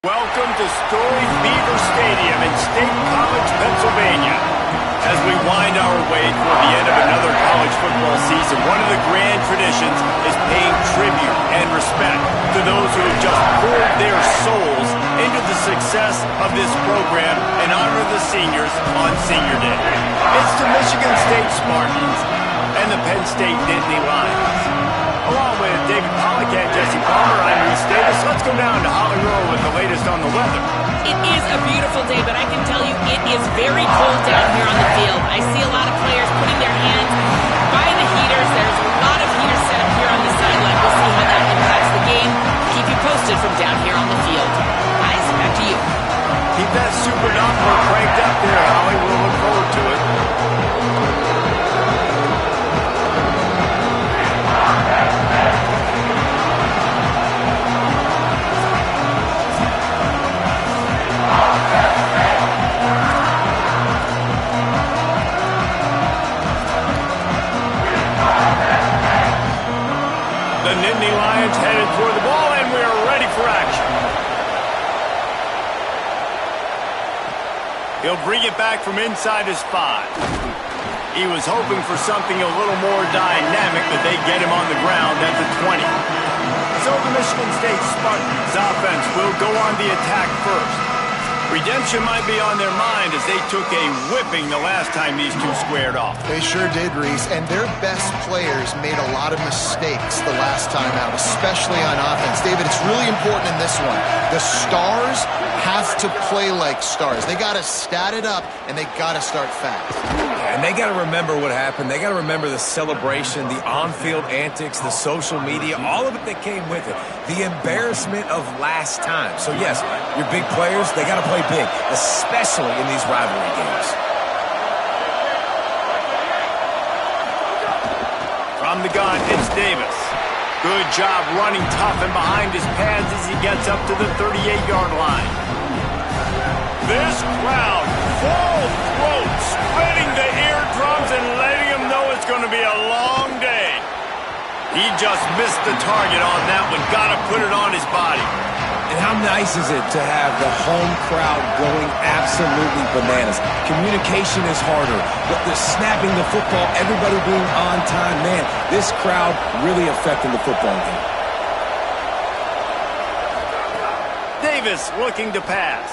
Welcome to Storied Beaver Stadium in State College, Pennsylvania. As we wind our way toward the end of another college football season, one of the grand traditions is paying tribute and respect to those who have just poured their souls into the success of this program and honor the seniors on Senior Day. It's the Michigan State Spartans and the Penn State Nittany Lions. Along with David Pollack and Jesse Palmer, I'm Reese Davis. Let's go down to Holly Rowe with the latest on the weather. It is a beautiful day, but I can tell you it is very cold down here on the field. I see a lot of players putting their hands by the heaters. There's a lot of heaters set up here on the sideline. We'll see how that impacts the game. Keep you posted from down here on the field. Guys, back to you. Keep that super Doppler cranked up there, Holly. We'll look forward to it. The Nittany Lions headed toward the ball, and we are ready for action. He'll bring it back from inside his 5. He was hoping for something a little more dynamic, but they get him on the ground at the 20. So the Michigan State Spartans offense will go on the attack first. Redemption might be on their mind as they took a whipping the last time these two squared off. They sure did, Reese, and their best players made a lot of mistakes the last time out, especially on offense. David, it's really important in this one. The stars have to play like stars. They got to stat it up, and they got to start fast. And they got to remember what happened. They got to remember the celebration, the on-field antics, the social media, all of it that came with it. The embarrassment of last time. So, yes, your big players, they got to play big, especially in these rivalry games. From the gun, it's Davis. Good job running tough and behind his pads as he gets up to the 38-yard line. This crowd, full throat, spreading the eardrums and letting them know it's going to be a long day. He just missed the target on that one. Got to put it on his body. And how nice is it to have the home crowd going absolutely bananas? Communication is harder, but the snapping the football, everybody being on time, man, this crowd really affecting the football game. Davis looking to pass.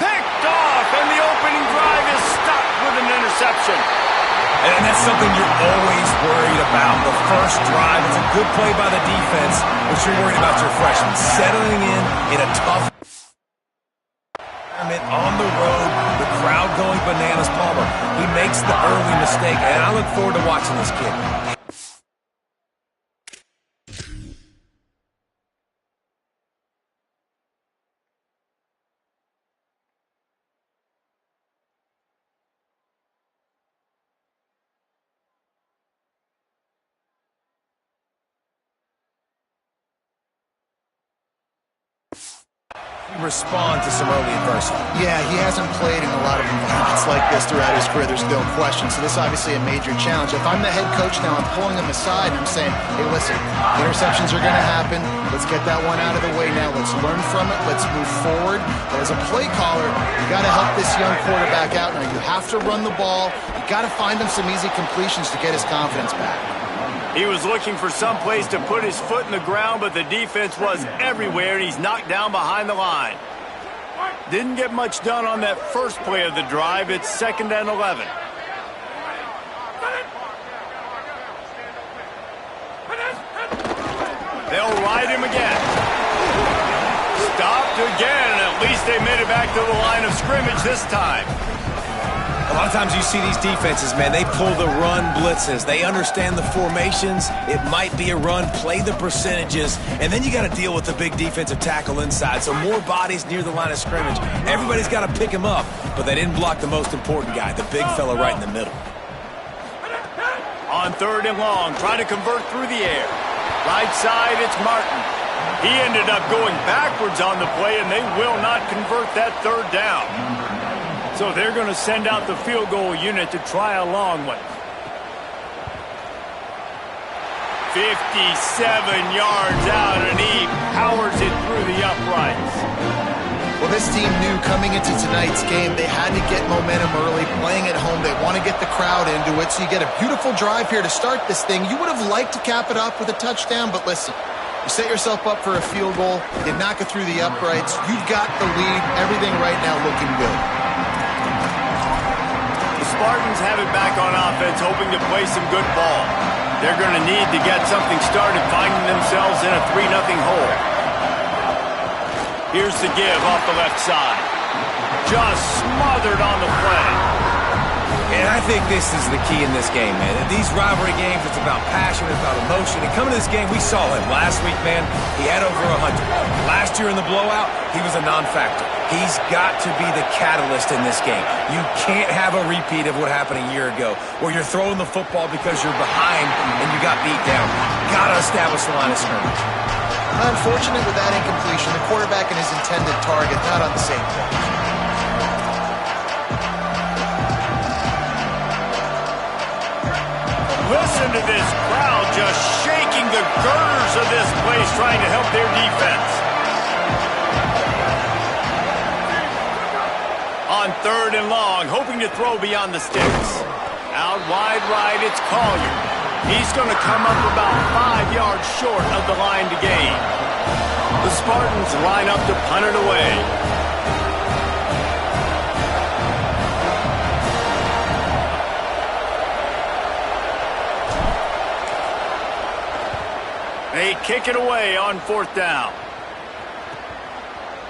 Picked off, and the opening drive is stopped with an interception. And that's something you're always worried about. The first drive, it's a good play by the defense, but you're worried about your freshman settling in a tough environment on the road, the crowd going bananas. Palmer, he makes the early mistake, and I look forward to watching this kid. Respond to some early adversity. Yeah, he hasn't played in a lot of environments like this throughout his career. There's no question. So this is obviously a major challenge. If I'm the head coach now, I'm pulling him aside and I'm saying, hey, listen, interceptions are going to happen. Let's get that one out of the way now. Let's learn from it. Let's move forward. But as a play caller, you got to help this young quarterback out. Now, you have to run the ball. You got to find him some easy completions to get his confidence back. He was looking for some place to put his foot in the ground, but the defense was everywhere, and he's knocked down behind the line. Didn't get much done on that first play of the drive. It's 2nd and 11. They'll ride him again. Stopped again. At least they made it back to the line of scrimmage this time. A lot of times you see these defenses, man, they pull the run blitzes. They understand the formations. It might be a run, play the percentages, and then you got to deal with the big defensive tackle inside. So more bodies near the line of scrimmage. Everybody's got to pick him up, but they didn't block the most important guy, the big fella right in the middle. On 3rd and long, trying to convert through the air. Right side, it's Martin. He ended up going backwards on the play, and they will not convert that 3rd down. So they're going to send out the field goal unit to try a long one. 57 yards out, and he powers it through the uprights. Well, this team knew coming into tonight's game they had to get momentum early, playing at home. They want to get the crowd into it, so you get a beautiful drive here to start this thing. You would have liked to cap it off with a touchdown, but listen, you set yourself up for a field goal, you knock it through the uprights, you've got the lead, everything right now looking good. The Spartans have it back on offense, hoping to play some good ball. They're going to need to get something started, finding themselves in a 3-0 hole. Here's the give off the left side. Just smothered on the play. And I think this is the key in this game, man. In these rivalry games, it's about passion, it's about emotion. And coming to this game, we saw him last week, man. He had over 100. Last year in the blowout, he was a non-factor. He's got to be the catalyst in this game. You can't have a repeat of what happened a year ago, where you're throwing the football because you're behind and you got beat down. Got to establish the line of scrimmage. Unfortunate with that incompletion, the quarterback and his intended target not on the same page. Listen to this crowd just shaking the girders of this place, trying to help their defense. On 3rd and long, hoping to throw beyond the sticks. Out wide right, it's Collier. He's going to come up about 5 yards short of the line to gain. The Spartans line up to punt it away. They kick it away on 4th down.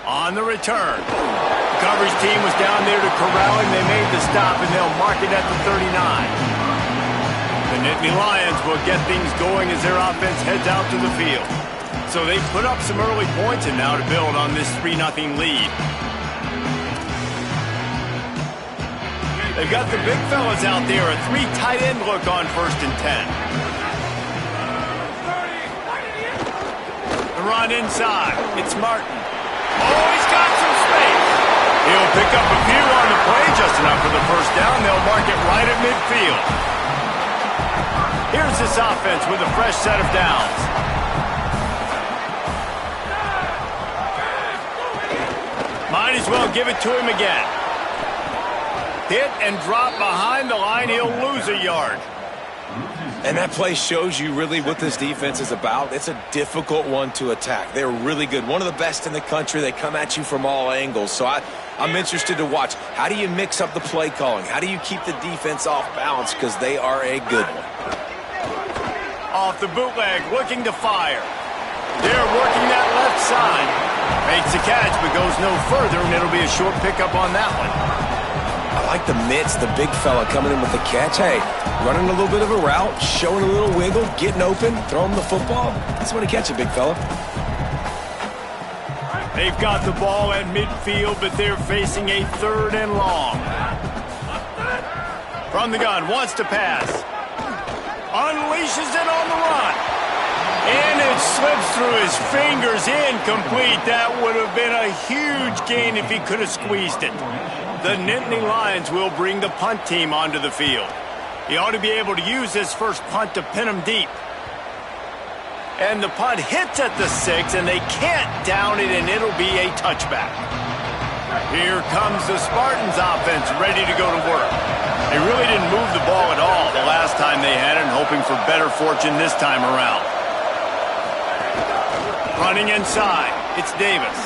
On the return. The coverage team was down there to corral him. They made the stop, and they'll mark it at the 39. The Nittany Lions will get things going as their offense heads out to the field. So they put up some early points and now to build on this 3-0 lead. They've got the big fellas out there, a 3 tight end look on 1st and 10. The run inside. It's Martin. Oh, he's got some space. He'll pick up a few on the play, just enough for the first down. They'll mark it right at midfield. Here's this offense with a fresh set of downs. Might as well give it to him again. Hit and drop behind the line. He'll lose a yard. And that play shows you really what this defense is about. It's a difficult one to attack. They're really good. One of the best in the country. They come at you from all angles. So I'm interested to watch. How do you mix up the play calling? How do you keep the defense off balance? Because they are a good one. Off the bootleg, looking to fire. They're working that left side. Makes the catch, but goes no further, and it'll be a short pickup on that one. I like the mitts, the big fella coming in with the catch. Hey, running a little bit of a route, showing a little wiggle, getting open, throwing the football. That's when to catch it, big fella. They've got the ball at midfield, but they're facing a 3rd and long. From the gun, wants to pass. Unleashes it on the run. And it slips through his fingers, incomplete. That would have been a huge gain if he could have squeezed it. The Nittany Lions will bring the punt team onto the field. He ought to be able to use this first punt to pin him deep. And the punt hits at the 6, and they can't down it, and it'll be a touchback. Here comes the Spartans offense, ready to go to work. They really didn't move the ball at all the last time they had it, and hoping for better fortune this time around. Running inside, it's Davis.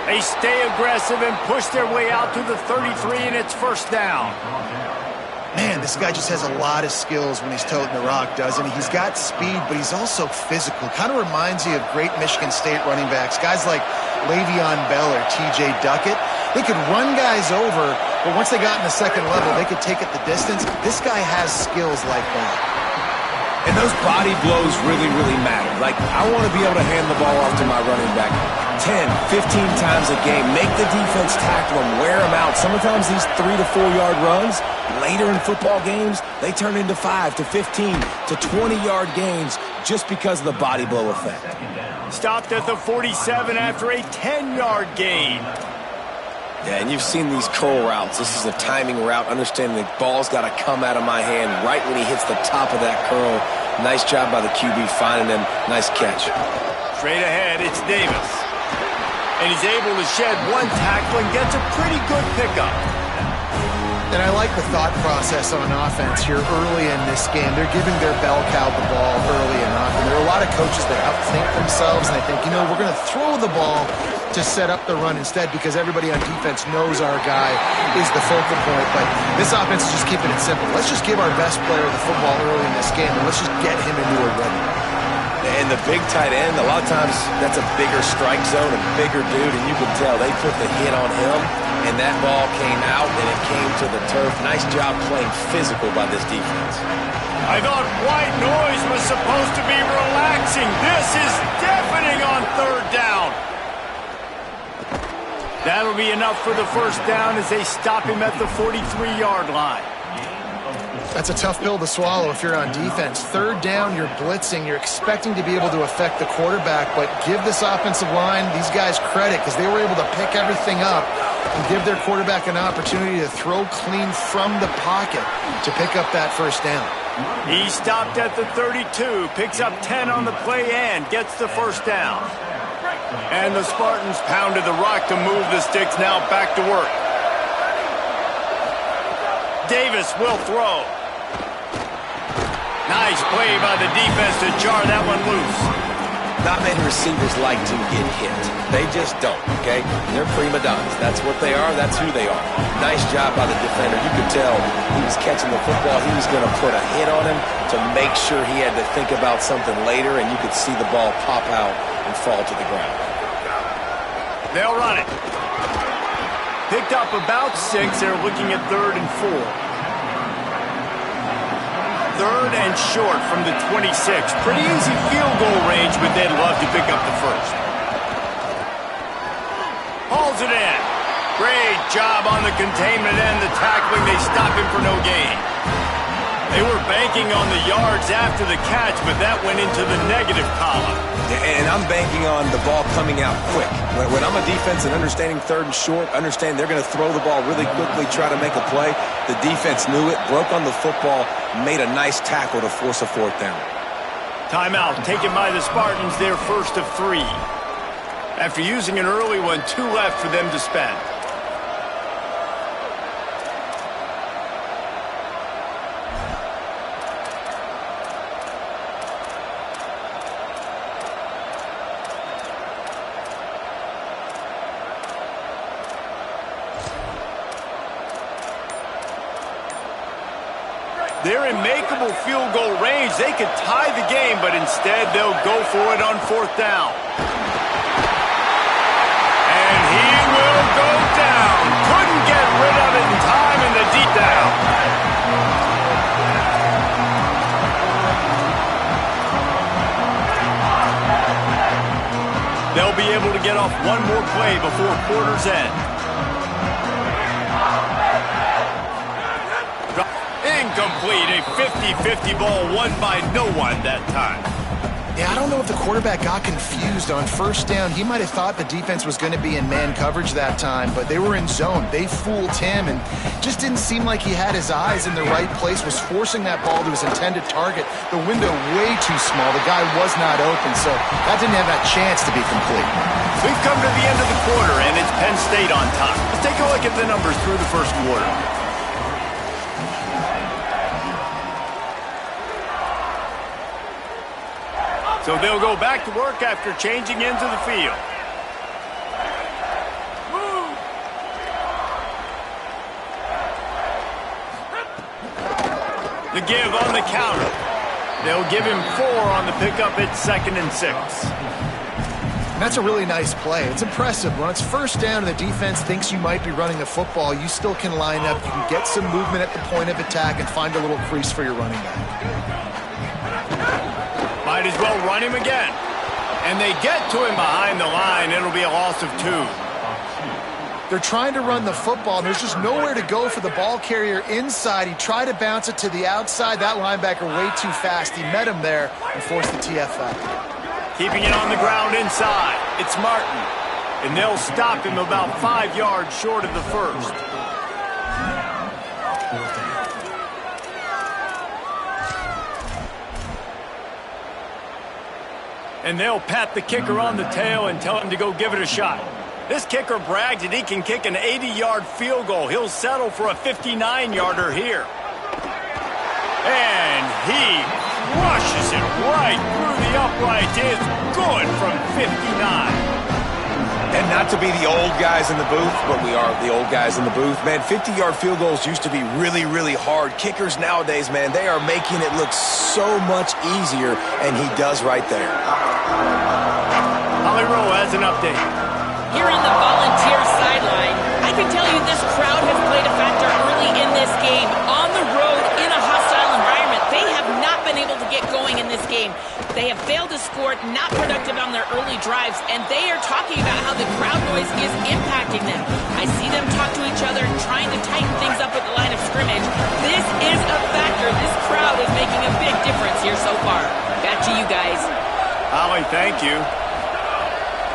They stay aggressive and push their way out to the 33, and it's 1st down. Man, this guy just has a lot of skills when he's toting the rock, doesn't he? He's got speed, but he's also physical. Kind of reminds you of great Michigan State running backs. Guys like Le'Veon Bell or T.J. Duckett. They could run guys over, but once they got in the second level, they could take it the distance. This guy has skills like that. And those body blows really, really matter. Like, I want to be able to hand the ball off to my running back 10, 15 times a game. Make the defense tackle them, wear them out. Sometimes these 3 to 4 yard runs, later in football games, they turn into 5 to 15 to 20 yard gains just because of the body blow effect. Stopped at the 47 after a 10-yard gain. Yeah, and you've seen these curl routes. This is a timing route, understanding the ball's got to come out of my hand right when he hits the top of that curl. Nice job by the QB finding him. Nice catch. Straight ahead, it's Davis. And he's able to shed one tackle and gets a pretty good pickup. And I like the thought process on offense here early in this game. They're giving their bell cow the ball early enough. And there are a lot of coaches that outthink themselves, and they think, you know, we're going to throw the ball to set up the run instead because everybody on defense knows our guy is the focal point. But this offense is just keeping it simple. Let's just give our best player the football early in this game, and let's just get him into a rhythm. And the big tight end, a lot of times that's a bigger strike zone, a bigger dude, and you can tell they put the hit on him, and that ball came out, and it came to the turf. Nice job playing physical by this defense. I thought white noise was supposed to be relaxing. This is deafening on third down. That'll be enough for the first down as they stop him at the 43-yard line. That's a tough pill to swallow if you're on defense. Third down, you're blitzing. You're expecting to be able to affect the quarterback, but give this offensive line, these guys, credit because they were able to pick everything up and give their quarterback an opportunity to throw clean from the pocket to pick up that first down. He stopped at the 32, picks up 10 on the play and gets the first down. And the Spartans pounded the rock to move the sticks, now back to work. Davis will throw. Nice play by the defense to jar that one loose. Not many receivers like to get hit. They just don't, okay? They're prima donnas. That's what they are. That's who they are. Nice job by the defender. You could tell he was catching the football. He was going to put a hit on him to make sure he had to think about something later, and you could see the ball pop out and fall to the ground. They'll run it. Picked up about 6. They're looking at 3rd and 4. 3rd and short from the 26. Pretty easy field goal range, but they'd love to pick up the first. Hauls it in. Great job on the containment and the tackling. They stop him for no gain. They were banking on the yards after the catch, but that went into the negative column. And I'm banking on the ball coming out quick. When I'm a defense and understanding 3rd and short, understand they're going to throw the ball really quickly, try to make a play. The defense knew it, broke on the football, made a nice tackle to force a 4th down. Timeout taken by the Spartans, their first of 3. After using an early one, 2 left for them to spend. They're in makeable field goal range. They could tie the game, but instead they'll go for it on 4th down. And he will go down. Couldn't get rid of it in time in the deep down. They'll be able to get off one more play before quarter's end. Incomplete, a 50-50 ball won by no one that time. Yeah, I don't know if the quarterback got confused on 1st down. He might have thought the defense was going to be in man coverage that time, but they were in zone. They fooled him and just didn't seem like he had his eyes in the right place, was forcing that ball to his intended target. The window way too small. The guy was not open, so that didn't have that chance to be complete. We've come to the end of the quarter, and it's Penn State on top. Let's take a look at the numbers through the first quarter. So they'll go back to work after changing into the field. The give on the counter. They'll give him 4 on the pickup at 2nd and 6. And that's a really nice play. It's impressive. When it's 1st down and the defense thinks you might be running the football, you still can line up. You can get some movement at the point of attack and find a little crease for your running back. Might as well run him again. And they get to him behind the line. It'll be a loss of 2. They're trying to run the football, and there's just nowhere to go for the ball carrier inside. He tried to bounce it to the outside. That linebacker way too fast. He met him there and forced the TFL. Keeping it on the ground inside. It's Martin. and they'll stop him about 5 yards short of the first. And they'll pat the kicker on the tail and tell him to go give it a shot. This kicker brags that he can kick an 80-yard field goal. He'll settle for a 59-yarder here. And he crushes it right through the uprights. It's good from 59. And not to be the old guys in the booth, but we are the old guys in the booth. Man, 50-yard field goals used to be really, really hard. Kickers nowadays, man, they are making it look so much easier, and he does right there. Holly Rowe has an update. Here on the Volunteer sideline, I can tell you this crowd has played a factor early in this game. On the road, in a hostile environment, they have not been able to get going in this game. They have failed to score, not productive on their early drives, and they are talking about how the crowd noise is impacting them. I see them talk to each other, trying to tighten things up at the line of scrimmage. This is a factor. This crowd is making a big difference here so far. Back to you guys. Holly, thank you.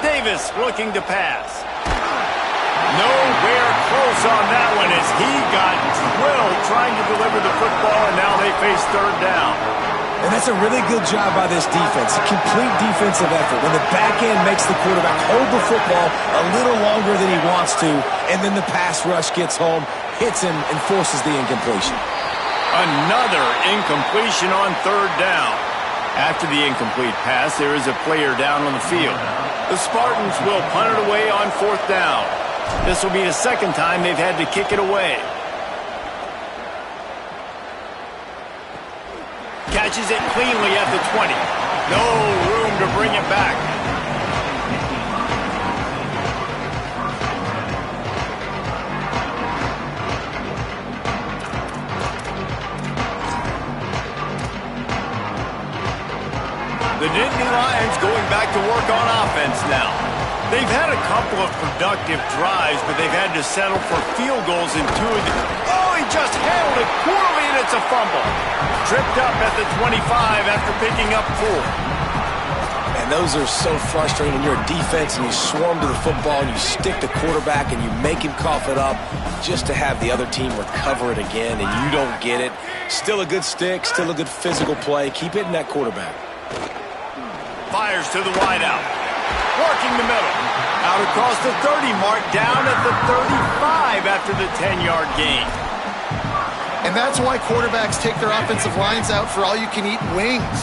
Davis looking to pass. Nowhere close on that one as he got drilled trying to deliver the football, and now they face third down. And that's a really good job by this defense. A complete defensive effort. When the back end makes the quarterback hold the football a little longer than he wants to, and then the pass rush gets home, hits him, and forces the incompletion. Another incompletion on third down. After the incomplete pass, there is a player down on the field. The Spartans will punt it away on fourth down. This will be the second time they've had to kick it away. Catches it cleanly at the 20. No room to bring it back. The Nittany Lions going back to work on offense now. They've had a couple of productive drives, but they've had to settle for field goals in two of them. Oh, he just handled it poorly, and it's a fumble. Tripped up at the 25 after picking up 4. And those are so frustrating when you're a defense and you swarm to the football and you stick the quarterback and you make him cough it up just to have the other team recover it again, and you don't get it. Still a good stick, still a good physical play. Keep hitting that quarterback. Fires to the wideout. Working the middle. Out across the 30 mark, down at the 35 after the 10-yard gain. And that's why quarterbacks take their offensive lines out for all-you-can-eat wings.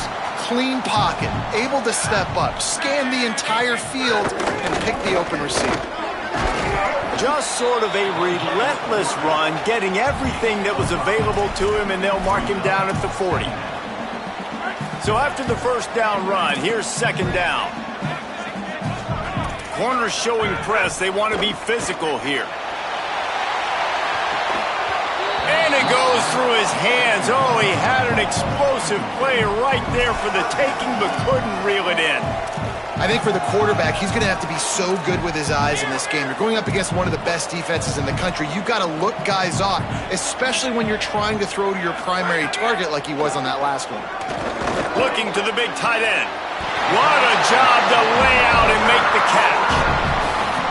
Clean pocket, able to step up, scan the entire field, and pick the open receiver. Just sort of a relentless run, getting everything that was available to him, and they'll mark him down at the 40. So after the first down run, here's second down. Corners showing press. They want to be physical here. And it goes through his hands. Oh, he had an explosive play right there for the taking, but couldn't reel it in. I think for the quarterback, he's going to have to be so good with his eyes in this game. You're going up against one of the best defenses in the country. You've got to look guys off, especially when you're trying to throw to your primary target like he was on that last one. Looking to the big tight end. What a job to lay out and make the catch.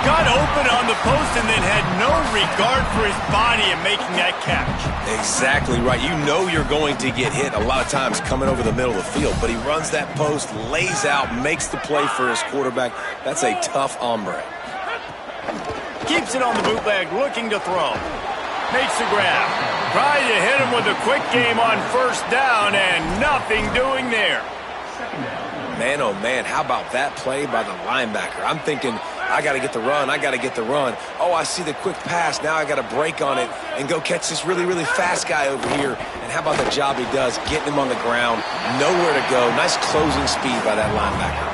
Got open on the post and then had no regard for his body in making that catch. Exactly right. You know you're going to get hit a lot of times coming over the middle of the field, but he runs that post, lays out, makes the play for his quarterback. That's a tough hombre. Keeps it on the bootleg, looking to throw. Makes the grab. Tried to hit him with a quick game on first down, and nothing doing there. Man, oh man, how about that play by the linebacker? I'm thinking, I got to get the run, I got to get the run. Oh, I see the quick pass, now I got to break on it and go catch this really, really fast guy over here. And how about the job he does, getting him on the ground, nowhere to go. Nice closing speed by that linebacker.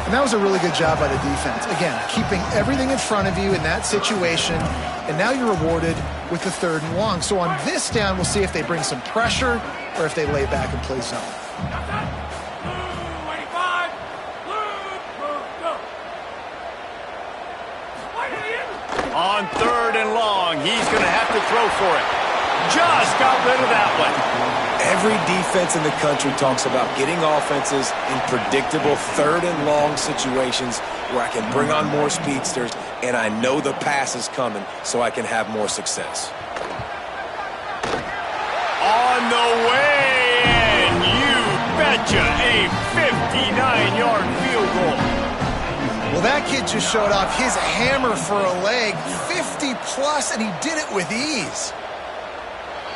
And that was a really good job by the defense. Again, keeping everything in front of you in that situation, and now you're rewarded with the third and long. So on this down, we'll see if they bring some pressure or if they lay back and play zone. On third and long, he's going to have to throw for it. Just got rid of that one. Every defense in the country talks about getting offenses in predictable third and long situations where I can bring on more speedsters and I know the pass is coming so I can have more success. On the way, and you betcha, a 59-yard field goal. Well, that kid just showed off his hammer for a leg, 50-plus, and he did it with ease.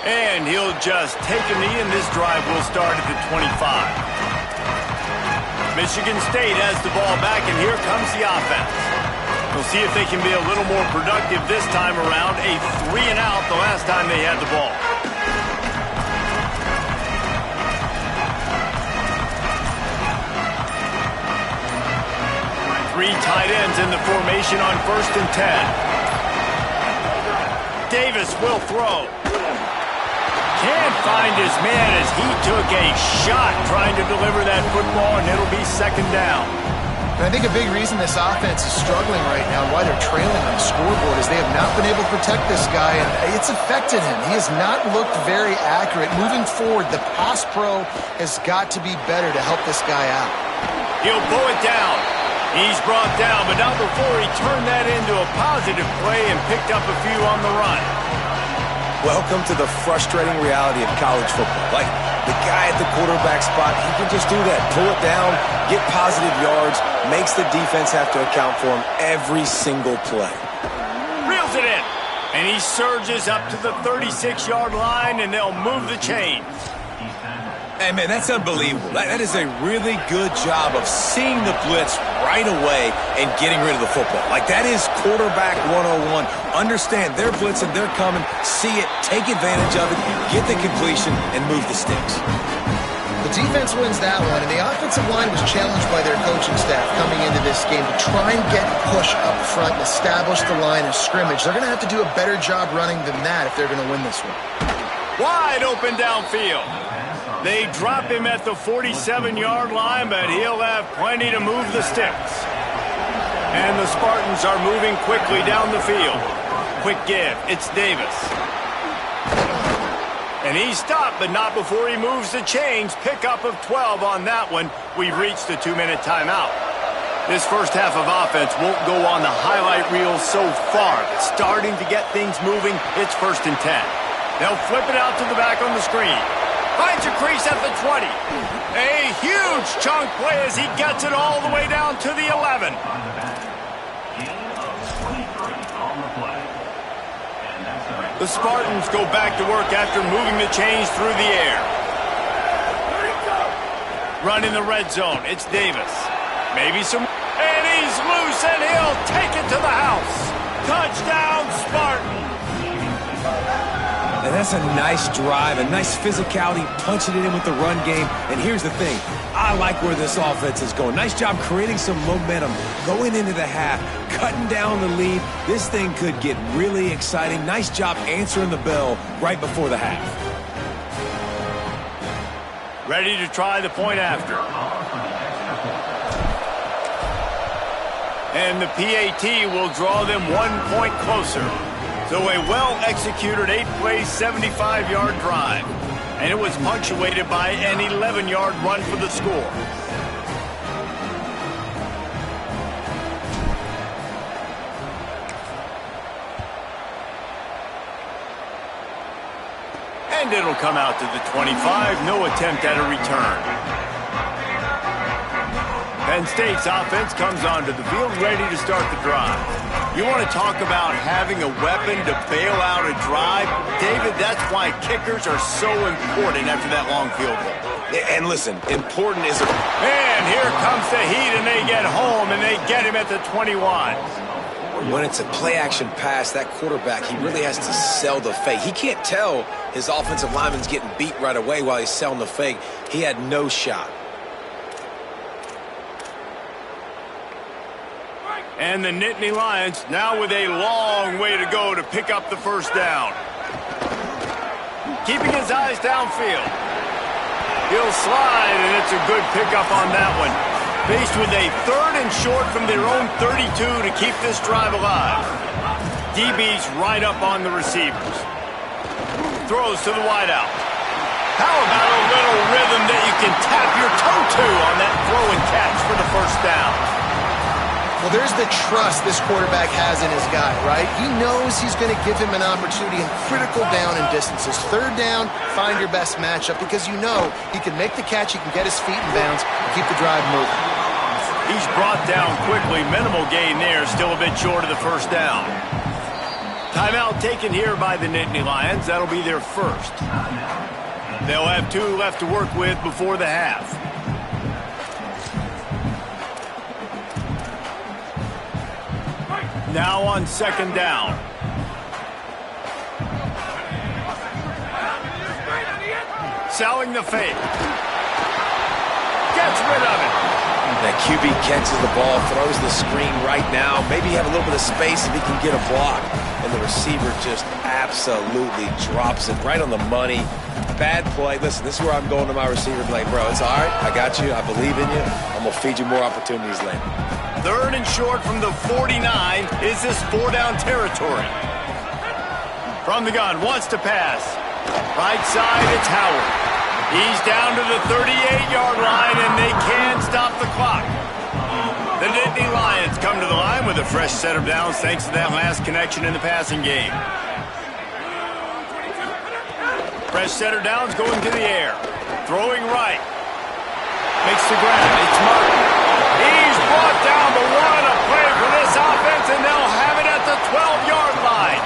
And he'll just take a knee, and this drive will start at the 25. Michigan State has the ball back, and here comes the offense. We'll see if they can be a little more productive this time around. A 3-and-out the last time they had the ball. Three tight ends in the formation on 1st and 10. Davis will throw. Can't find his man as he took a shot trying to deliver that football, and it'll be 2nd down. And I think a big reason this offense is struggling right now, why they're trailing on the scoreboard, is they have not been able to protect this guy, and it's affected him. He has not looked very accurate. Moving forward, the pass pro has got to be better to help this guy out. He'll pull it down. He's brought down, but not before he turned that into a positive play and picked up a few on the run. Welcome to the frustrating reality of college football. Like, the guy at the quarterback spot, he can just do that. Pull it down, get positive yards, makes the defense have to account for him every single play. Reels it in, and he surges up to the 36-yard line, and they'll move the chains. Hey, man, that's unbelievable. That is a really good job of seeing the blitz right away and getting rid of the football. Like, that is quarterback 101. Understand they're blitzing, they're coming, see it, take advantage of it, get the completion, and move the sticks. The defense wins that one, and the offensive line was challenged by their coaching staff coming into this game to try and get push up front and establish the line of scrimmage. They're going to have to do a better job running than that if they're going to win this one. Wide open downfield. They drop him at the 47-yard line, but he'll have plenty to move the sticks. And the Spartans are moving quickly down the field. Quick give. It's Davis. And he stopped, but not before he moves the chains. Pickup of 12 on that one. We've reached the 2-minute timeout. This first half of offense won't go on the highlight reel so far. But starting to get things moving, it's 1st and 10. They'll flip it out to the back on the screen. Finds a crease at the 20. A huge chunk play as he gets it all the way down to the 11. The Spartans go back to work after moving the chains through the air. Run in the red zone. It's Davis. Maybe some... And he's loose, and he'll take it to the house. Touchdown, Spartans. And that's a nice drive, a nice physicality, punching it in with the run game. And here's the thing. I like where this offense is going. Nice job creating some momentum, going into the half, cutting down the lead. This thing could get really exciting. Nice job answering the bell right before the half. Ready to try the point after. And the PAT will draw them 1 point closer. So a well-executed 8-play, 75-yard drive. And it was punctuated by an 11-yard run for the score. And it'll come out to the 25. No attempt at a return. Penn State's offense comes onto the field ready to start the drive. You want to talk about having a weapon to bail out a drive? David, that's why kickers are so important after that long field goal. And listen, important is... And here comes the heat, and they get home, and they get him at the 21. When it's a play-action pass, that quarterback, he really has to sell the fake. He can't tell his offensive lineman's getting beat right away while he's selling the fake. He had no shot. And the Nittany Lions now with a long way to go to pick up the first down. Keeping his eyes downfield. He'll slide, and it's a good pickup on that one. Faced with a 3rd and short from their own 32 to keep this drive alive. DB's right up on the receivers. Throws to the wideout. How about a little rhythm that you can tap your toe to on that throw and catch for the first down? Well, there's the trust this quarterback has in his guy, right? He knows he's going to give him an opportunity in critical down and distances. Third down, find your best matchup because you know he can make the catch, he can get his feet in bounds, and keep the drive moving. He's brought down quickly. Minimal gain there, still a bit short of the first down. Timeout taken here by the Nittany Lions. That'll be their first. They'll have 2 left to work with before the half. Now on second down. Selling the fake. Gets rid of it. That QB catches the ball, throws the screen right now. Maybe have a little bit of space if he can get a block. And the receiver just absolutely drops it right on the money. Bad play. Listen, this is where I'm going to my receiver. Like, bro, it's all right. I got you. I believe in you. I'm going to feed you more opportunities later. Third and short from the 49. Is this 4-down territory? From the gun, wants to pass. Right side, it's Howard. He's down to the 38-yard line, and they can stop the clock. The Nittany Lions come to the line with a fresh set of downs thanks to that last connection in the passing game. Fresh set of downs going to the air. Throwing right. Makes the grab. It's Martin. He's brought down, but what a play for this offense, and they'll have it at the 12-yard line.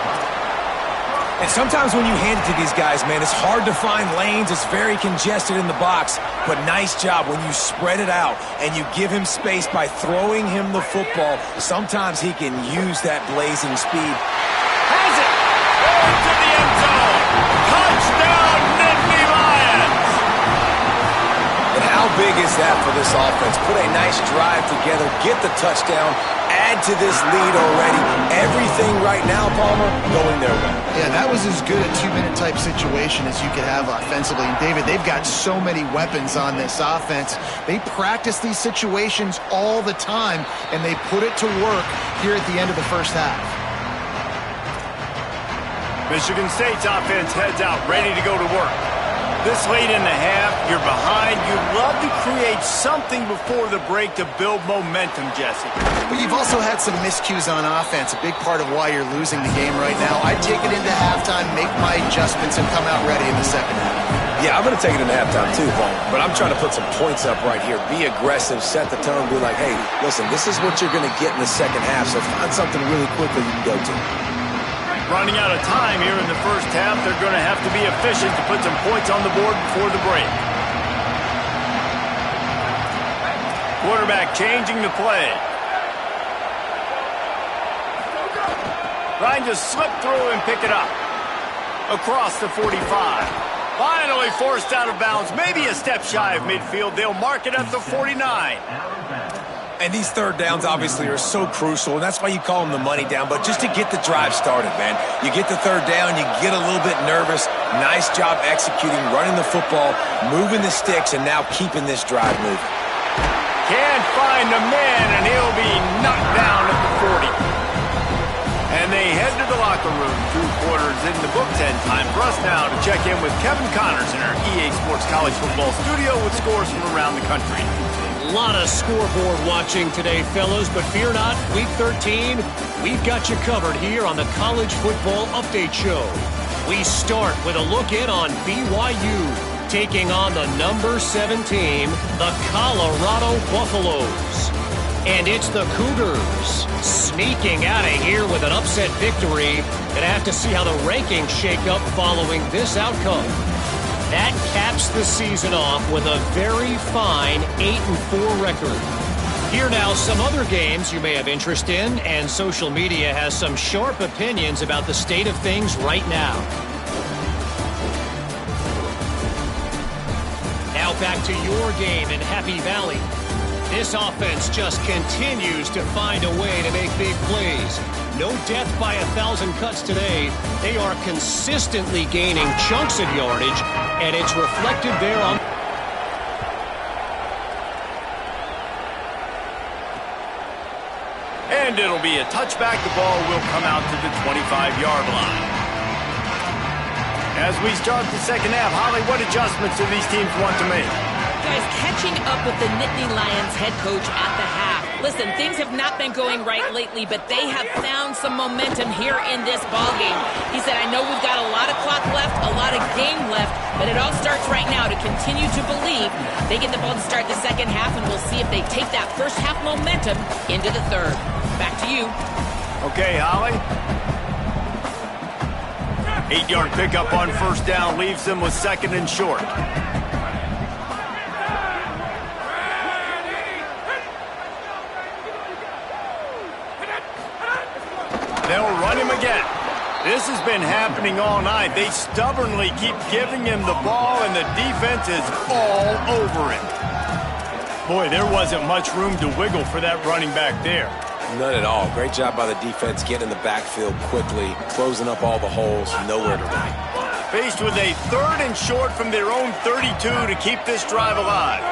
And sometimes when you hand it to these guys, man, it's hard to find lanes. It's very congested in the box. But nice job when you spread it out and you give him space by throwing him the football. Sometimes he can use that blazing speed. Has it. Into the end zone. Touchdown, Nittany Lions. And how big is that for this offense? Put a nice drive together, get the touchdown, add to this lead already. Everything right now, Palmer, going their way. Yeah, that was as good a 2-minute type situation as you could have offensively. And David, they've got so many weapons on this offense. They practice these situations all the time, and they put it to work here at the end of the first half. Michigan State's offense heads out, ready to go to work. This late in the half, you're behind. You'd love to create something before the break to build momentum, Jesse. But you've also had some miscues on offense, a big part of why you're losing the game right now. I'd take it into halftime, make my adjustments, and come out ready in the second half. Yeah, I'm going to take it into halftime too, Paul. But I'm trying to put some points up right here. Be aggressive, set the tone, be like, hey, listen, this is what you're going to get in the second half, so find something really quickly you can go to. Running out of time here in the first half. They're going to have to be efficient to put some points on the board before the break. Quarterback changing the play. Trying to slip through and pick it up. Across the 45. Finally forced out of bounds. Maybe a step shy of midfield. They'll mark it at the 49. And these third downs obviously are so crucial, and that's why you call them the money down. But just to get the drive started, man, you get the third down, you get a little bit nervous. Nice job executing, running the football, moving the sticks, and now keeping this drive moving. Can't find the man, and he'll be knocked down at the 40. And they head to the locker room. 2 quarters in the books, and time for us now to check in with Kevin Connors in our EA Sports College Football studio with scores from around the country. A lot of scoreboard watching today, fellas, but fear not, Week 13, we've got you covered here on the College Football Update Show. We start with a look in on BYU, taking on the number 7 team, the Colorado Buffaloes. And it's the Cougars sneaking out of here with an upset victory. Gonna have to see how the rankings shake up following this outcome. That caps the season off with a very fine 8-4 record. Here now, some other games you may have interest in, and social media has some sharp opinions about the state of things right now. Now back to your game in Happy Valley. This offense just continues to find a way to make big plays. No death by 1,000 cuts today. They are consistently gaining chunks of yardage, and it's reflected there on... And it'll be a touchback. The ball will come out to the 25-yard line. As we start the second half, Holly, what adjustments do these teams want to make? Guys, catching up with the Nittany Lions head coach at the half. Listen, things have not been going right lately, but they have found some momentum here in this ballgame. He said, I know we've got a lot of clock left, a lot of game left, but it all starts right now to continue to believe they get the ball to start the second half, and we'll see if they take that first half momentum into the third. Back to you. Okay, Holly. 8-yard pickup on first down leaves them with second and short. They'll run him again. This has been happening all night. They stubbornly keep giving him the ball, and the defense is all over it. Boy, there wasn't much room to wiggle for that running back there. None at all. Great job by the defense getting in the backfield quickly, closing up all the holes, nowhere to run. Faced with a third and short from their own 32 to keep this drive alive.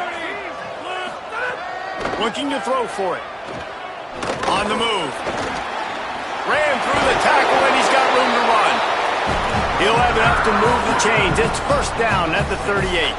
Looking to throw for it. On the move. Ran through the tackle, and he's got room to run. He'll have enough to move the chains. It's first down at the 38.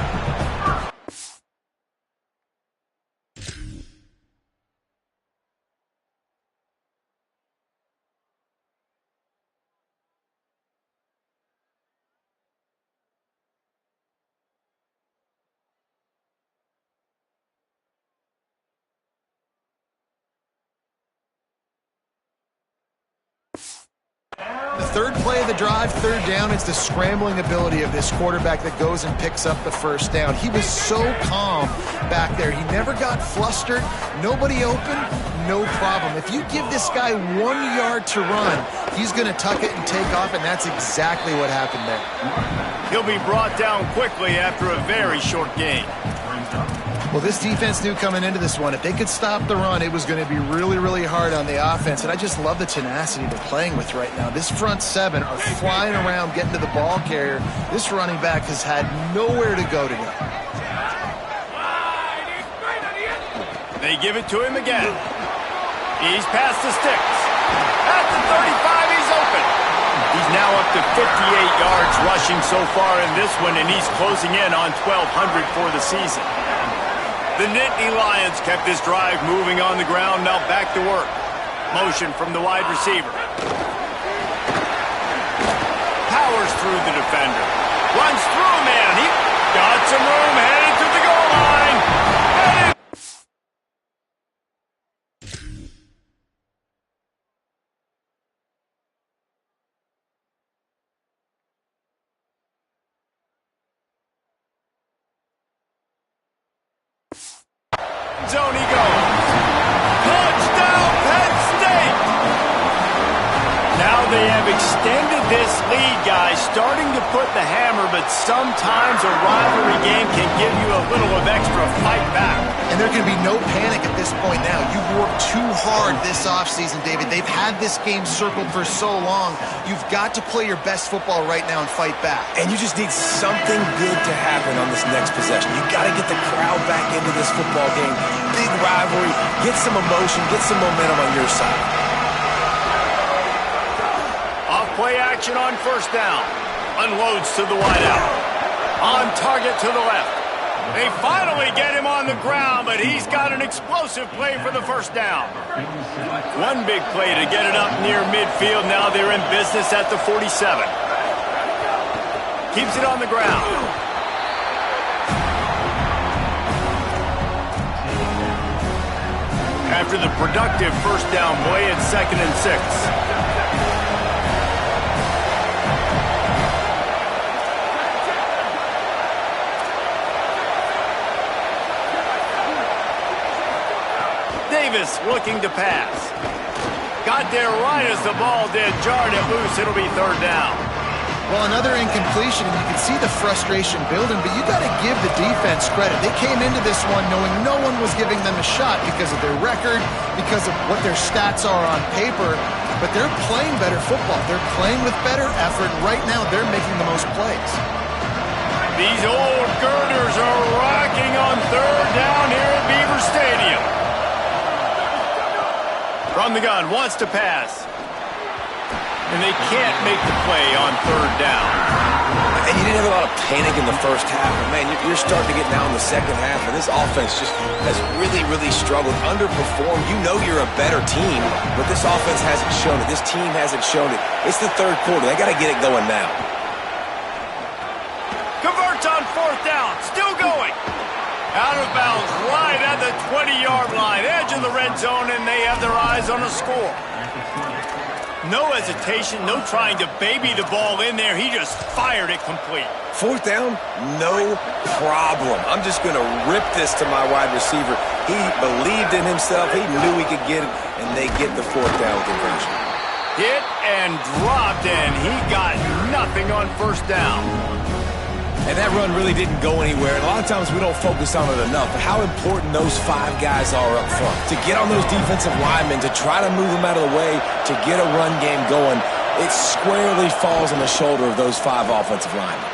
The third play of the drive, third down, it's the scrambling ability of this quarterback that goes and picks up the first down. He was so calm back there. He never got flustered. Nobody open, no problem. If you give this guy 1 yard to run, he's going to tuck it and take off, and that's exactly what happened there. He'll be brought down quickly after a very short gain. Well, this defense knew coming into this one, if they could stop the run, it was going to be really, really hard on the offense. And I just love the tenacity they're playing with right now. This front seven are flying around, getting to the ball carrier. This running back has had nowhere to go today. They give it to him again. He's past the sticks. At the 35, he's open. He's now up to 58 yards rushing so far in this one, and he's closing in on 1,200 for the season. The Nittany Lions kept this drive moving on the ground, now back to work. Motion from the wide receiver. Powers through the defender. Runs through, man. He got some room, headed to the goal line. Headed. Zone he goes. Touchdown, Penn State! Now they have extended this lead, guys, starting to put the hammer, but sometimes a rivalry game can give you a little of extra fight back. And there can be no panic at this point now. You've worked too hard this offseason, David. They've had this game circled for so long. You've got to play your best football right now and fight back. And you just need something good to happen on this next possession. You got to get the crowd back into this football game. Big rivalry. Get some emotion. Get some momentum on your side. Off play action on first down. Unloads to the wideout. On target to the left. They finally get him on the ground, but he's got an explosive play for the first down. One big play to get it up near midfield. Now they're in business at the 47. Keeps it on the ground. After the productive first down play, it's 2nd and 6. Davis looking to pass. Got there right as the ball did. Jarred it loose. It'll be 3rd down. Well, another incompletion, and you can see the frustration building, but you got to give the defense credit. They came into this one knowing no one was giving them a shot because of their record, because of what their stats are on paper, but they're playing better football. They're playing with better effort. Right now, they're making the most plays. These old girders are rocking on 3rd down here at Beaver Stadium. From the gun, wants to pass. And they can't make the play on 3rd down. And didn't have a lot of panic in the first half, but man, you're starting to get now in the second half, and this offense just has really, really struggled, underperformed. You know you're a better team, but this offense hasn't shown it. This team hasn't shown it. It's the third quarter. They got to get it going now. Converts on fourth down. Still going. Out of bounds right at the 20-yard line. Edge of the red zone, and they have their eyes on a score. No hesitation, no trying to baby the ball in there. He just fired it complete. Fourth down, no problem. I'm just going to rip this to my wide receiver. He believed in himself. He knew he could get it, and they get the fourth down conversion. Hit and dropped, and he got nothing on first down. And that run really didn't go anywhere. And a lot of times we don't focus on it enough. But how important those 5 guys are up front. To get on those defensive linemen, to try to move them out of the way, to get a run game going, it squarely falls on the shoulder of those 5 offensive linemen.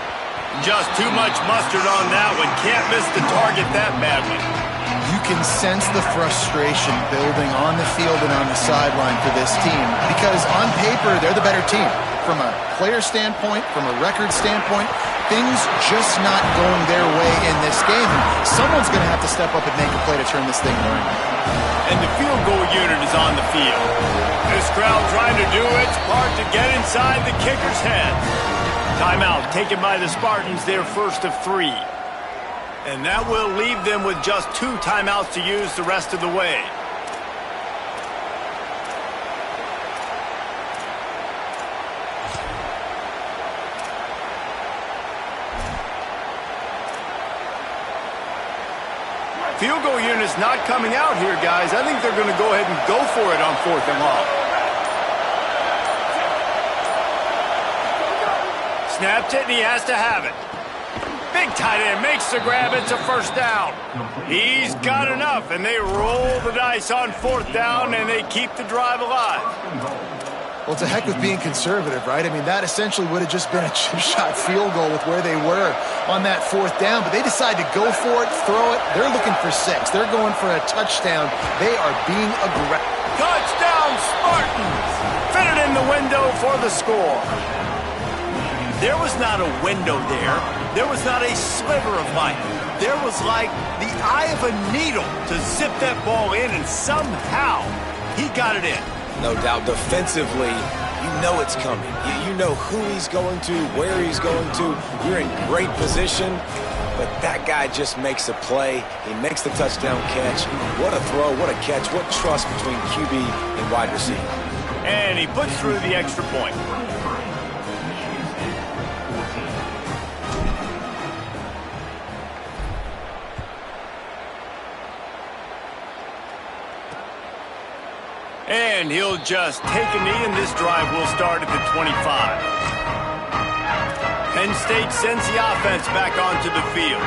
Just too much mustard on that one. Can't miss the target that badly. You can sense the frustration building on the field and on the sideline for this team because on paper, they're the better team. From a player standpoint, from a record standpoint, things just not going their way in this game. And someone's going to have to step up and make a play to turn this thing around. And the field goal unit is on the field. This crowd trying to do its part to get inside the kicker's head. Timeout taken by the Spartans, their first of 3. And that will leave them with just 2 timeouts to use the rest of the way. Field goal unit's not coming out here, guys. I think they're going to go ahead and go for it on 4th and long. Snapped it, and he has to have it. Big tight end makes the grab. It's a first down. He's got enough, and they roll the dice on 4th down, and they keep the drive alive. Well, it's a heck of being conservative, right? I mean, that essentially would have just been a chip shot field goal with where they were on that 4th down, but they decide to go for it, throw it. They're looking for 6. They're going for a touchdown. They are being aggressive. Touchdown, Spartans! Fitted in the window for the score. There was not a window there. There was not a sliver of light. There was like the eye of a needle to zip that ball in, and somehow he got it in. No doubt, defensively, you know it's coming. You know who he's going to, where he's going to. You're in great position, but that guy just makes a play. He makes the touchdown catch. What a throw, what a catch, what trust between QB and wide receiver. And he puts through the extra point. And he'll just take a knee, and this drive will start at the 25. Penn State sends the offense back onto the field.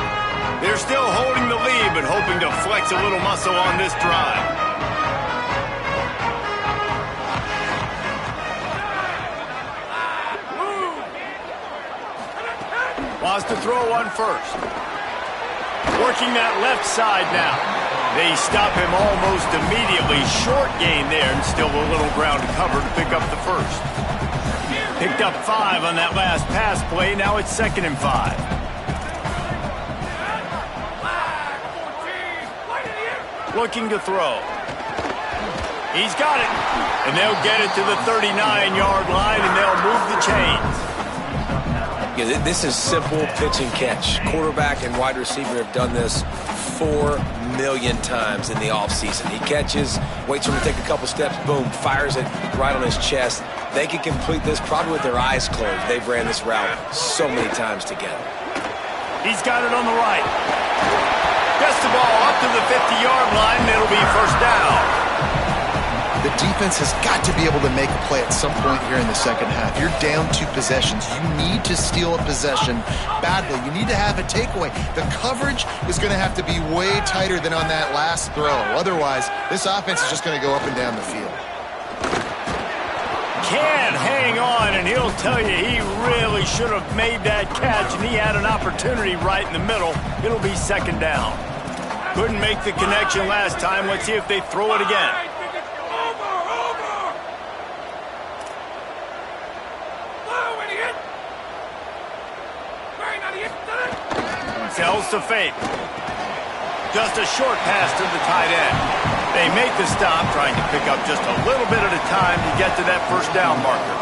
They're still holding the lead, but hoping to flex a little muscle on this drive. Wants to throw one first. Working that left side now. They stop him almost immediately. Short gain there, and still a little ground to cover to pick up the first. Picked up 5 on that last pass play. Now it's 2nd and 5. Looking to throw. He's got it. And they'll get it to the 39-yard line, and they'll move the chains. Yeah, this is simple pitch and catch. Quarterback and wide receiver have done this 4 million times in the offseason. He catches, waits for him to take a couple steps, boom, fires it right on his chest. They can complete this probably with their eyes closed. They've ran this route so many times together. He's got it on the right. Gets the ball up to the 50-yard line, and it'll be first down. The defense has got to be able to make a play at some point here in the second half. You're down 2 possessions. You need to steal a possession badly. You need to have a takeaway. The coverage is going to have to be way tighter than on that last throw. Otherwise, this offense is just going to go up and down the field. Can hang on, and he'll tell you he really should have made that catch, and he had an opportunity right in the middle. It'll be 2nd down. Couldn't make the connection last time. Let's see if they throw it again. Sells to fake. Just a short pass to the tight end. They make the stop, trying to pick up just a little bit at a time to get to that first down marker.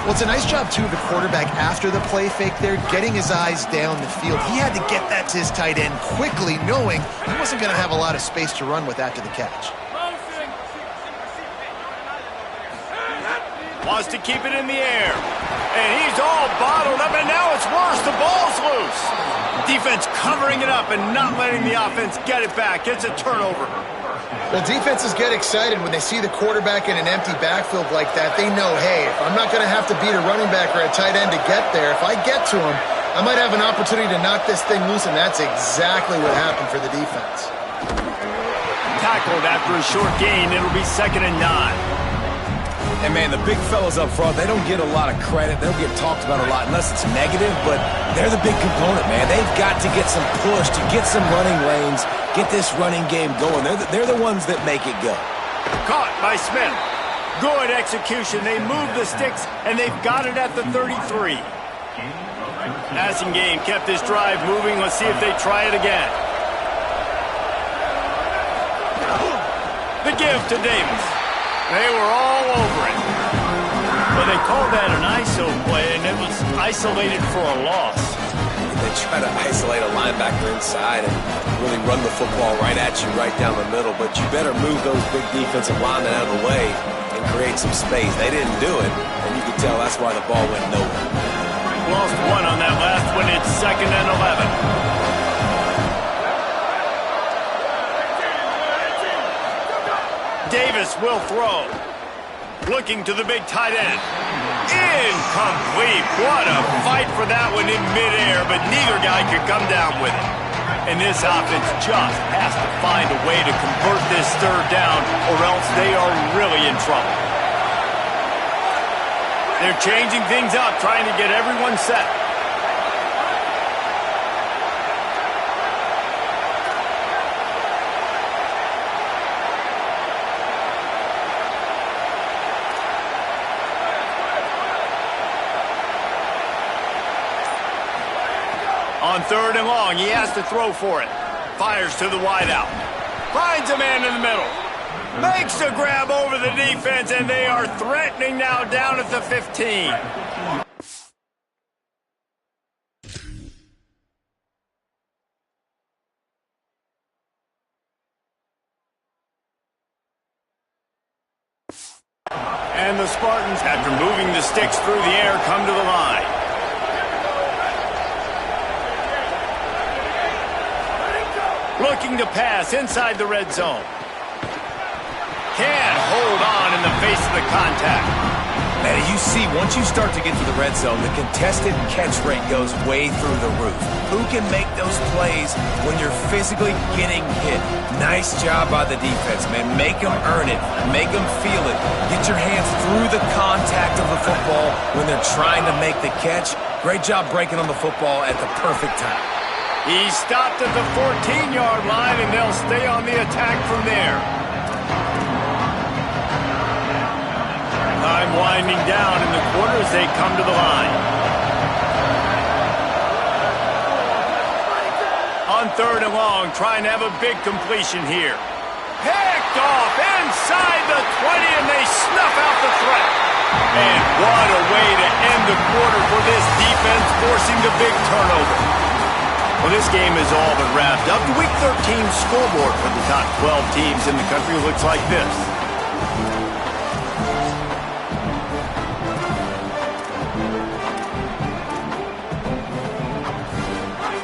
Well, it's a nice job, too, of the quarterback after the play fake there, getting his eyes down the field. He had to get that to his tight end quickly, knowing he wasn't going to have a lot of space to run with after the catch. Wants to keep it in the air. And he's all bottled up, and now it's worse. The ball's loose. Defense covering it up and not letting the offense get it back. It's a turnover. Well, defenses get excited when they see the quarterback in an empty backfield like that. They know, hey, if I'm not going to have to beat a running back or a tight end to get there, if I get to him, I might have an opportunity to knock this thing loose, and that's exactly what happened for the defense. Tackled after a short gain. It'll be 2nd and 9. And, man, the big fellas up front, they don't get a lot of credit. They don't get talked about a lot unless it's negative, but they're the big component, man. They've got to get some push, to get some running lanes, get this running game going. They're the ones that make it go. Caught by Smith. Good execution. They move the sticks, and they've got it at the 33. Passing game kept this drive moving. Let's see if they try it again. The give to Davis. They were all over it. But they called that an ISO play, and it was isolated for a loss. They try to isolate a linebacker inside and really run the football right at you, right down the middle. But you better move those big defensive linemen out of the way and create some space. They didn't do it, and you can tell that's why the ball went nowhere. Lost one on that last one. It's 2nd and 11. Davis will throw. Looking to the big tight end. Incomplete. What a fight for that one in midair, but neither guy could come down with it. And this offense just has to find a way to convert this 3rd down, or else they are really in trouble. They're changing things up, trying to get everyone set. On 3rd and long, he has to throw for it. Fires to the wideout. Finds a man in the middle. Makes the grab over the defense, and they are threatening now down at the 15. And the Spartans, after moving the sticks through the air, come to the line. Looking to pass inside the red zone. Can't hold on in the face of the contact. Man, you see, once you start to get to the red zone, the contested catch rate goes way through the roof. Who can make those plays when you're physically getting hit? Nice job by the defense, man. Make them earn it. Make them feel it. Get your hands through the contact of the football when they're trying to make the catch. Great job breaking on the football at the perfect time. He stopped at the 14-yard line, and they'll stay on the attack from there. Time winding down in the quarter as they come to the line. On 3rd and long, trying to have a big completion here. Picked off inside the 20, and they snuff out the threat. And what a way to end the quarter for this defense, forcing the big turnover. Well, this game is all but wrapped up. The Week 13 scoreboard for the top 12 teams in the country looks like this.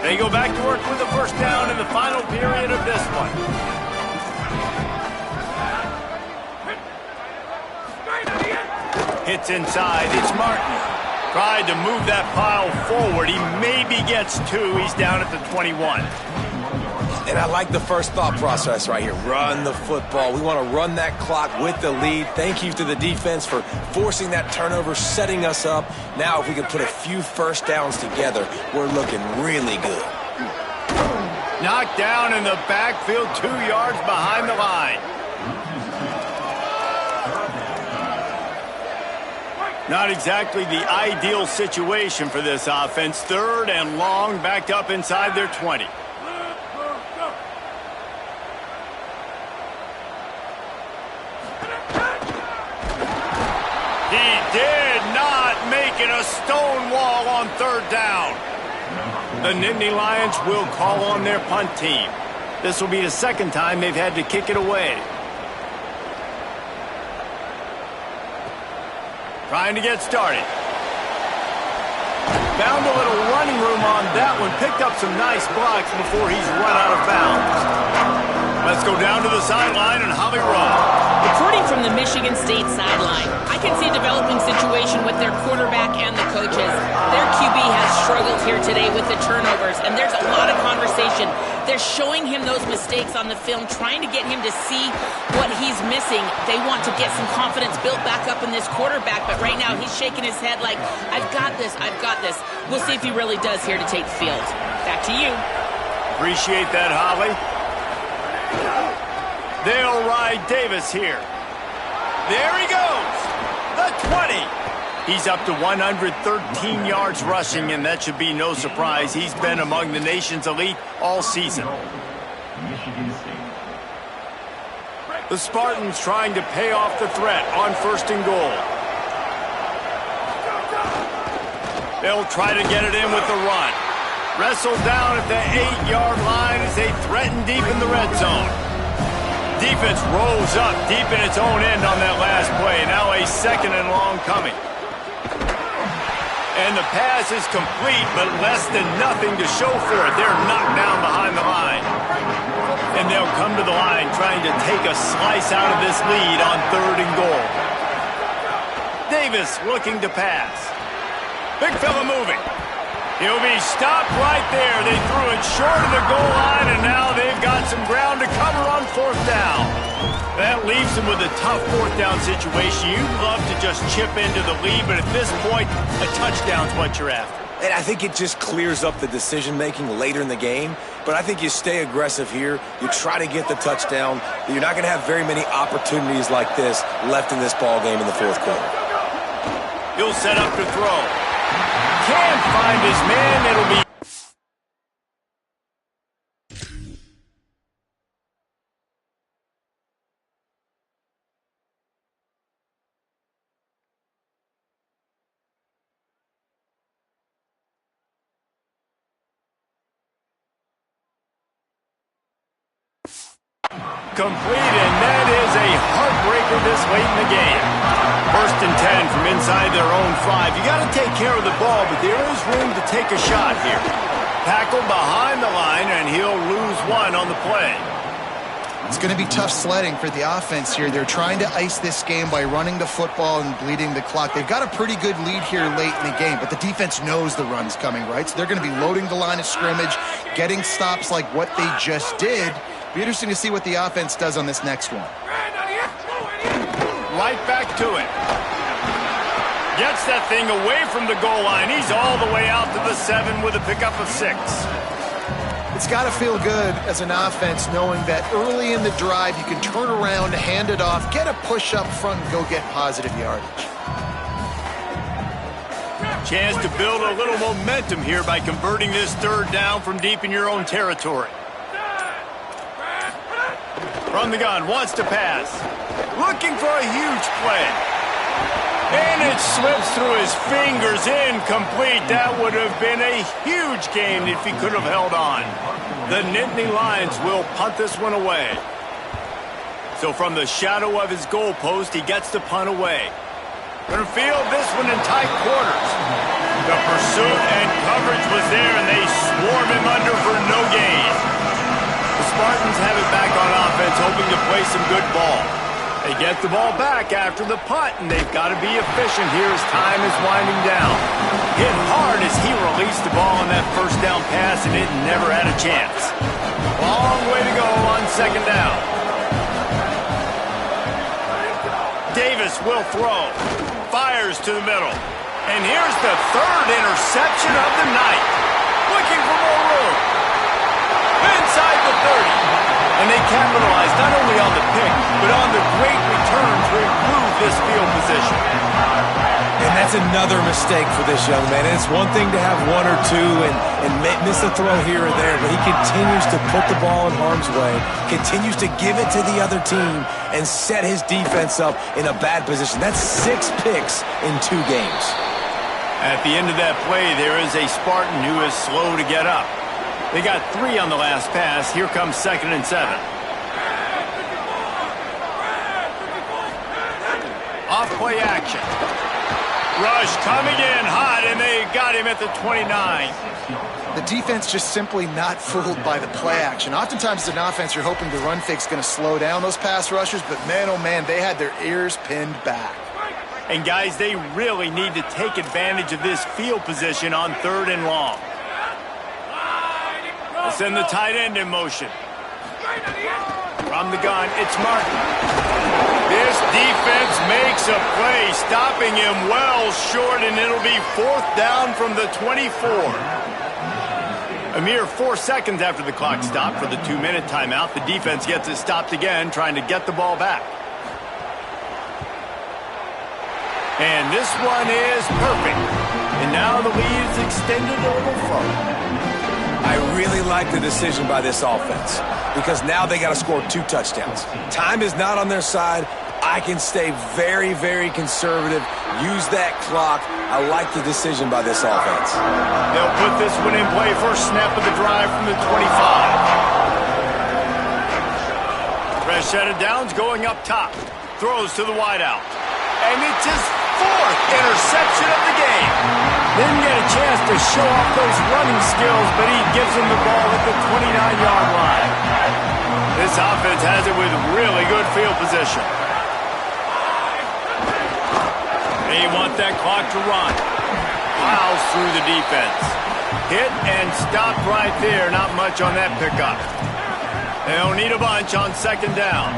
They go back to work with a first down in the final period of this one. Hits inside. It's Martin. Tried to move that pile forward. He maybe gets 2. He's down at the 21. And I like the first thought process right here. Run the football. We want to run that clock with the lead. Thank you to the defense for forcing that turnover, setting us up. Now if we can put a few first downs together, we're looking really good. Knocked down in the backfield, 2 yards behind the line. Not exactly the ideal situation for this offense. 3rd and long, backed up inside their 20. He did not make it a stone wall on 3rd down. The Nittany Lions will call on their punt team. This will be the 2nd time they've had to kick it away. Trying to get started. Found a little running room on that one. Picked up some nice blocks before he's run out of bounds. Let's go down to the sideline and Holly Rowe. Reporting from the Michigan State sideline, I can see a developing situation with their quarterback and the coaches. Their QB has struggled here today with the turnovers, and there's a lot of conversation. They're showing him those mistakes on the film, trying to get him to see what he's missing. They want to get some confidence built back up in this quarterback, but right now he's shaking his head like, I've got this, I've got this. We'll see if he really does here to take the field. Back to you. Appreciate that, Holly. They'll ride Davis here. There he goes. The 20. He's up to 113 yards rushing, and that should be no surprise. He's been among the nation's elite all season. The Spartans trying to pay off the threat on 1st and goal. They'll try to get it in with the run. Wrestled down at the 8-yard line as they threaten deep in the red zone. Defense rose up deep in its own end on that last play. Now a 2nd and long coming. And the pass is complete, but less than nothing to show for it. They're knocked down behind the line. And they'll come to the line trying to take a slice out of this lead on 3rd and goal. Davis looking to pass. Big fella moving. He'll be stopped right there. They threw it short of the goal line, and now they've got some ground to cover on 4th down. That leaves them with a tough 4th down situation. You'd love to just chip into the lead, but at this point, a touchdown's what you're after. And I think it just clears up the decision-making later in the game. But I think you stay aggressive here. You try to get the touchdown. You're not going to have very many opportunities like this left in this ball game in the 4th quarter. He'll set up to throw. Can't find his man. It'll be... complete, and that is a heartbreaker this late in the game. 1st and 10 from inside their own 5. You got to take care of the ball, but there is room to take a shot here. Tackled behind the line, and he'll lose 1 on the play. It's going to be tough sledding for the offense here. They're trying to ice this game by running the football and bleeding the clock. They've got a pretty good lead here late in the game, but the defense knows the run's coming, right? So they're going to be loading the line of scrimmage, getting stops like what they just did. Be interesting to see what the offense does on this next one. Right back to it. Gets that thing away from the goal line. He's all the way out to the 7 with a pickup of 6. It's got to feel good as an offense knowing that early in the drive you can turn around, hand it off, get a push up front, and go get positive yardage. Chance to build a little momentum here by converting this 3rd down from deep in your own territory. From the gun, wants to pass. Looking for a huge play. And it slips through his fingers, incomplete. That would have been a huge gain if he could have held on. The Nittany Lions will punt this one away. So from the shadow of his goalpost, he gets the punt away. Gonna field this one in tight quarters. The pursuit and coverage was there, and they swarm him under for no gain. The Spartans have it back on offense, hoping to play some good ball. They get the ball back after the punt, and they've got to be efficient here as time is winding down. Hit hard as he released the ball on that 1st down pass, and it never had a chance. Long way to go on 2nd down. Davis will throw. Fires to the middle. And here's the 3rd interception of the night. Looking for more room. Inside the 30. And they capitalize not only on the pick, but on the great return to improve this field position. And that's another mistake for this young man. It's one thing to have one or two and miss a throw here or there, but he continues to put the ball in harm's way, continues to give it to the other team, and set his defense up in a bad position. That's 6 picks in 2 games. At the end of that play, there is a Spartan who is slow to get up. They got 3 on the last pass. Here comes 2nd and 7. Off play action. Rush coming in hot, and they got him at the 29. The defense just simply not fooled by the play action. Oftentimes, as an offense, you're hoping the run fake's going to slow down those pass rushers, but man, oh man, they had their ears pinned back. And guys, they really need to take advantage of this field position on 3rd and long. They'll send the tight end in motion. From the gun, it's Martin. This defense makes a play, stopping him well short, and it'll be 4th down from the 24. A mere 4 seconds after the clock stopped for the 2-minute timeout, the defense gets it stopped again, trying to get the ball back. And this one is perfect. And now the lead is extended a little further. I really like the decision by this offense because now they got to score 2 touchdowns. Time is not on their side. I can stay very, very conservative, use that clock. I like the decision by this offense. They'll put this one in play. First snap of the drive from the 25. Fresh set of downs going up top. Throws to the wideout. And it's his 4th interception of the game. Didn't get a chance to show off those running skills, but he gives him the ball at the 29-yard line. This offense has it with really good field position. They want that clock to run. Plows through the defense. Hit and stopped right there. Not much on that pickup. They don't need a bunch on 2nd down.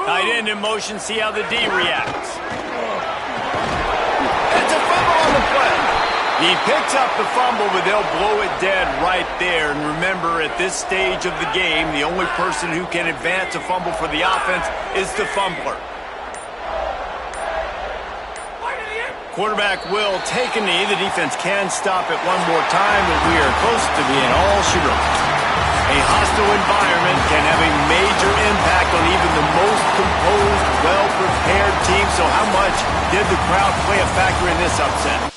Tight end in motion, see how the D reacts. It's a fumble on the play. He picks up the fumble, but they'll blow it dead right there. And remember, at this stage of the game, the only person who can advance a fumble for the offense is the fumbler. Quarterback will take a knee. The defense can stop it one more time, but we are close to being all sugar. A hostile environment can have a major impact on even the most composed, well-prepared team. So how much did the crowd play a factor in this upset?